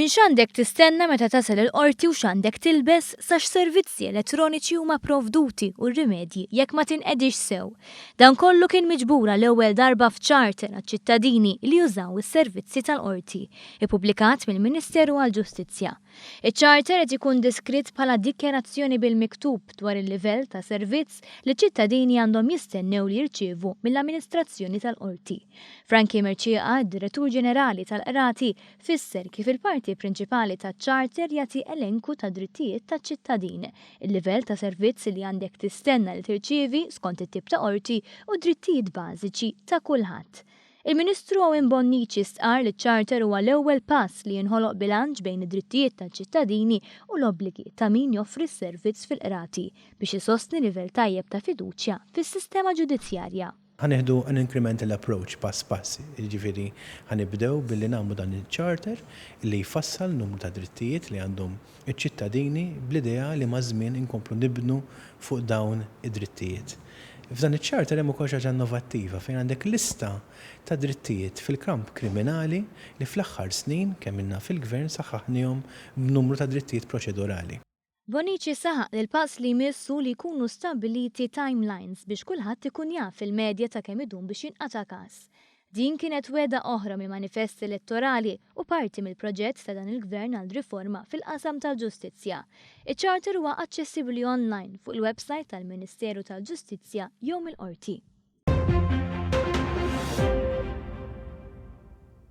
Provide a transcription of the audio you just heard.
Min x'għandek tistenna meta tasal il-qorti u x'għandek tilbes sax servizzi elettroniċi huma provduti u r-rimedji jekk ma tinqedix sew. Dan kollu kien miġbura l-ewwel darba f'ċarter għaċ-ċittadini li jużaw is-servizzi tal-qorti, ippubblikat mill-Ministeru għall-Ġustizzja. Iċ-charter qed ikun deskritt bħala dikjarazzjoni bil-miktub dwar il-livell ta' servizz li ċittadini għandhom jistennew li jirċievu mill-amministrazzjoni tal-qorti. Frankie Merċieqa, id-Direttur Ġenerali tal-Qrati, fisser kif il-parti prinċipali taċ-charter jagħti elenku ta' drittijiet taċ-ċittadin, il-livell ta' servizz li għandek tistenna li tirċievi skont it-tip ta' qorti u drittijiet bażiċi ta' kulħadd. Il-Ministru Owen Bonnici stqar li ċ-charter huwa l-ewwel pass li jinħoloq bilanċ bejn id-drittijiet tal-ċittadini u l-obbligi ta' min joffri s-servizz fil-qrati biex isostni livell tajjeb ta' fiduċja fis-sistema ġudizzjarja. Ħaneħdu an incremental approach pass, ġifiri ħanibdew billi nagħmlu dan il-charter li jfassal numru ta' drittijiet li għandhom iċ-ċittadini bl-idea li ma' żmien inkomplu nibnu fuq dawn id-drittijiet. F'dan iċ-charter hemm ukoll xi ħaġa innovattiva fejn għandek lista ta' drittijiet fil-kamp kriminali li fl-aħħar snin kemm ilna fil-gvern saħħaħnihom b'numru ta' drittijiet proċedurali. Bonnici saħaq li l-pass li jmissu li jkunu stabiliti timelines biex kulħadd ikun jaf il-medja ta' kemm idum biex jinqata' każ. Din kienet weda oħra mi manifesti elettorali u parti mill-proġett ta' dan il-gvern għal riforma fil-qasam tal-ġustizzja. Iċ-charter huwa aċċessibbli online fuq il-website tal-Ministeru tal-Ġustizzja jew mill-Qorti.